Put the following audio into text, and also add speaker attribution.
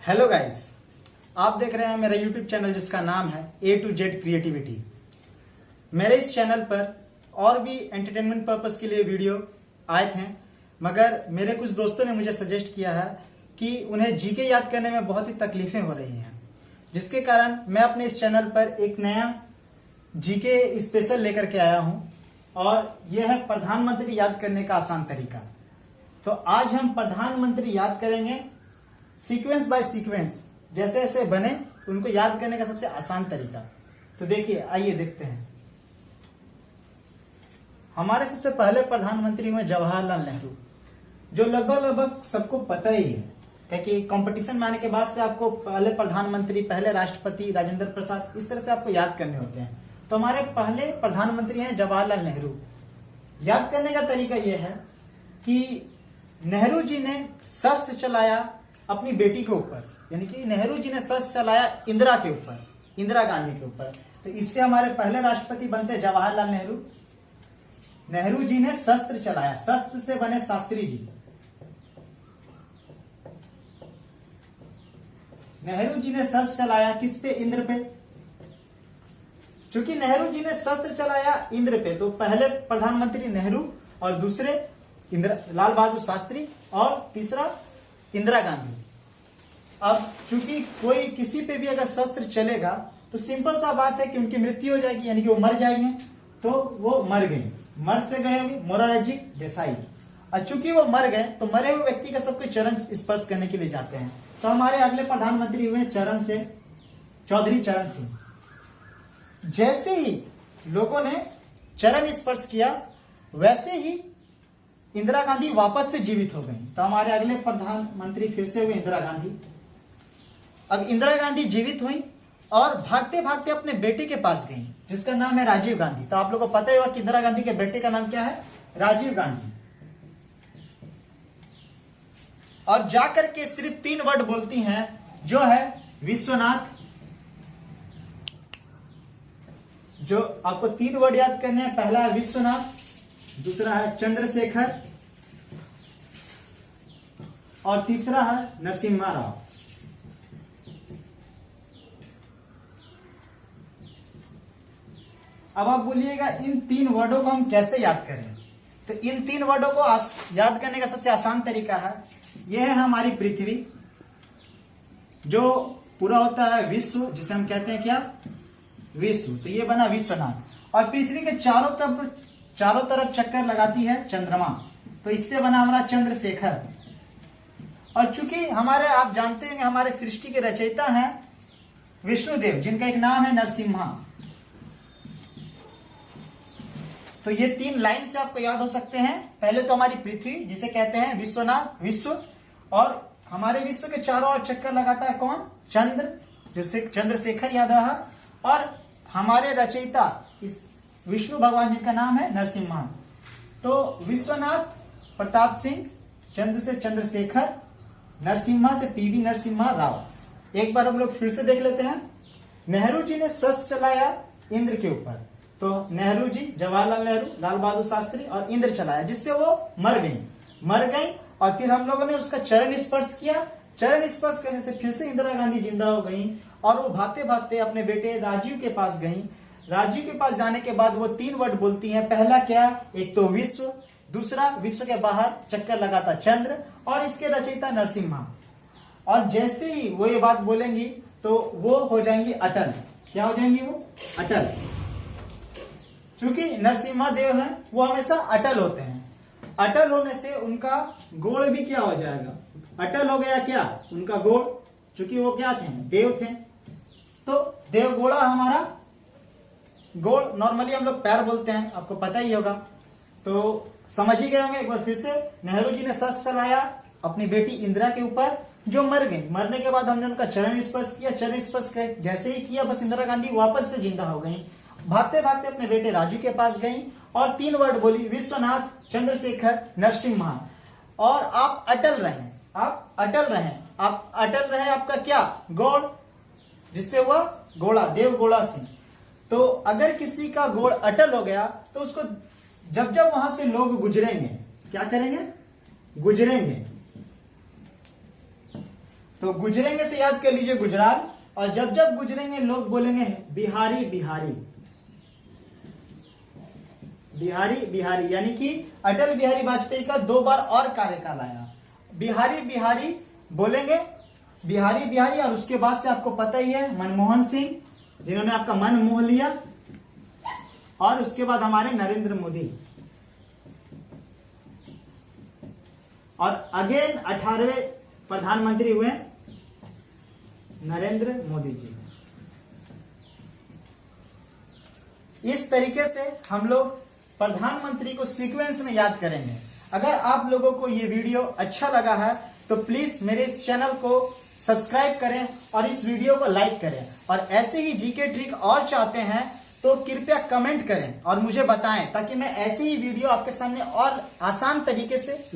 Speaker 1: Hello guys, आप देख रहे हैं मेरा यूट्यूब चैनल जिसका नाम है A to Z क्रिएटिविटी। मेरे इस चैनल पर और भी एंटरटेनमेंट पर्पस के लिए वीडियो आए थे, मगर मेरे कुछ दोस्तों ने मुझे सजेस्ट किया है कि उन्हें जीके याद करने में बहुत ही तकलीफें हो रही हैं, जिसके कारण मैं अपने इस चैनल पर एक नया जीके स्पेशल लेकर के आया हूं और यह है प्रधानमंत्री याद करने का आसान तरीका। तो आज हम प्रधानमंत्री याद करेंगे सीक्वेंस बाय सीक्वेंस, जैसे जैसे बने उनको याद करने का सबसे आसान तरीका। तो देखिए, आइए देखते हैं। हमारे सबसे पहले प्रधानमंत्री हुए जवाहरलाल नेहरू, जो लगभग सबको पता ही है, क्योंकि कंपटीशन में आने के बाद से आपको पहले प्रधानमंत्री, पहले राष्ट्रपति राजेंद्र प्रसाद, इस तरह से आपको याद करने होते हैं। तो हमारे पहले प्रधानमंत्री हैं जवाहरलाल नेहरू। याद करने का तरीका यह है कि नेहरू जी ने शस्त्र चलाया अपनी बेटी के ऊपर, यानी कि नेहरू जी ने शस्त्र चलाया इंदिरा के ऊपर, इंदिरा गांधी के ऊपर। तो इससे हमारे पहले राष्ट्रपति बनते जवाहरलाल नेहरू। नेहरू जी ने शस्त्र चलाया, शस्त्र से बने शास्त्री जी। नेहरू जी ने शस्त्र चलाया किस पे? इंद्र पे। चूंकि नेहरू जी ने शस्त्र चलाया इंद्र पे, तो पहले प्रधानमंत्री नेहरू और दूसरे लाल बहादुर शास्त्री और तीसरा इंदिरा गांधी। अब चूंकि कोई किसी पे भी अगर शस्त्र चलेगा तो सिंपल सा बात है कि उनकी मृत्यु हो जाएगी, यानी कि वो मर जाएंगे। तो वो मर गए, मर से गए होंगे मोरारजी देसाई। और चूंकि वो मर गए तो मरे हुए व्यक्ति का सबको चरण स्पर्श करने के लिए जाते हैं। तो हमारे अगले प्रधानमंत्री हुए चरण सिंह, चौधरी चरण सिंह। जैसे ही लोगों ने चरण स्पर्श किया, वैसे ही इंदिरा गांधी वापस से जीवित हो गई। तो हमारे अगले प्रधानमंत्री फिर से हुए इंदिरा गांधी। अब इंदिरा गांधी जीवित हुई और भागते भागते अपने बेटे के पास गई, जिसका नाम है राजीव गांधी। तो आप लोगों को पता ही होगा कि इंदिरा गांधी के बेटे का नाम क्या है? राजीव गांधी। और जाकर के सिर्फ 3 वर्ड बोलती हैं, जो है विश्वनाथ। जो आपको 3 वर्ड याद करने हैं, पहला है विश्वनाथ, दूसरा है चंद्रशेखर और तीसरा है नरसिम्हा राव। अब आप बोलिएगा इन 3 वर्डों को हम कैसे याद करें? तो इन 3 वर्डों को याद करने का सबसे आसान तरीका है, यह है हमारी पृथ्वी, जो पूरा होता है विश्व, जिसे हम कहते हैं क्या? विश्व। तो ये बना विश्वनाथ। और पृथ्वी के चारों तरफ चक्कर लगाती है चंद्रमा, तो इससे बना हमारा चंद्रशेखर। और चूंकि हमारे, आप जानते हैं कि हमारे सृष्टि के रचयिता हैं विष्णुदेव, जिनका एक नाम है नरसिम्हा। तो ये 3 लाइन से आपको याद हो सकते हैं। पहले तो हमारी पृथ्वी, जिसे कहते हैं विश्वनाथ, विश्व, और हमारे विश्व के चारों ओर चक्कर लगाता है कौन? चंद्र, जिससे चंद्रशेखर याद रहा। और हमारे रचयिता इस विष्णु भगवान जी का नाम है नरसिम्हा। तो विश्वनाथ प्रताप सिंह, चंद्र से चंद्रशेखर, नरसिम्हा से पीवी नरसिम्हा राव। एक बार हम लोग फिर से देख लेते हैं। नेहरू जी ने शस्त्र चलाया इंद्र के ऊपर, तो नेहरू जी, जवाहरलाल नेहरू, लाल बहादुर शास्त्री और इंद्र चलाया, जिससे वो मर गई। और फिर हम लोगों ने उसका चरण स्पर्श किया। चरण स्पर्श करने से फिर से इंदिरा गांधी जिंदा हो गई और वो भागते भागते अपने बेटे राजीव के पास गई। राजीव के पास जाने के बाद वो 3 वर्ड बोलती हैं। पहला क्या? एक तो विश्व, दूसरा विश्व के बाहर चक्कर लगाता चंद्र, और इसके रचयिता नरसिम्हा। और जैसे ही वो ये बात बोलेंगी तो वो हो जाएंगी अटल। क्या हो जाएंगी वो? अटल। चूंकि नरसिम्हा देव हैं, वो हमेशा अटल होते हैं। अटल होने से उनका गोड़ भी क्या हो जाएगा? अटल हो गया क्या? उनका गोड़, चूंकि वो क्या थे? देव थे। तो देवगोड़ा हमारा गोड़, नॉर्मली हम लोग पैर बोलते हैं, आपको पता ही होगा। तो समझ ही गए होंगे। एक बार फिर से, नेहरू जी ने शस्त्र चलाया अपनी बेटी इंदिरा के ऊपर, जो मर गई। मरने के बाद हमने उनका चरण स्पर्श किया। चरण स्पर्श जैसे ही किया, बस इंदिरा गांधी वापस से जिंदा हो गई। भागते भागते अपने बेटे राजू के पास गई और 3 वर्ड बोली, विश्वनाथ, चंद्रशेखर, नरसिम्हा। और आप अटल रहें, आप अटल रहें, आप अटल रहे। आपका क्या? गोड़, जिससे हुआ घोड़ा, देवगोड़ा सिंह। तो अगर किसी का गोड़ अटल हो गया तो उसको जब जब वहां से लोग गुजरेंगे, क्या करेंगे? गुजरेंगे, तो गुजरेंगे से याद कर लीजिए गुजराल, और जब जब गुजरेंगे लोग बोलेंगे बिहारी बिहारी बिहारी बिहारी, यानी कि अटल बिहारी वाजपेयी का 2 बार और कार्यकाल आया। बिहारी बिहारी बोलेंगे, बिहारी बिहारी, और उसके बाद से आपको पता ही है मनमोहन सिंह जिन्होंने आपका मन मोह लिया, और उसके बाद हमारे नरेंद्र मोदी, और अगेन 18वें प्रधानमंत्री हुए नरेंद्र मोदी जी। इस तरीके से हम लोग प्रधानमंत्री को सीक्वेंस में याद करेंगे। अगर आप लोगों को ये वीडियो अच्छा लगा है तो प्लीज मेरे इस चैनल को सब्सक्राइब करें और इस वीडियो को लाइक करें, और ऐसे ही जीके ट्रिक और चाहते हैं तो कृपया कमेंट करें और मुझे बताएं, ताकि मैं ऐसे ही वीडियो आपके सामने और आसान तरीके से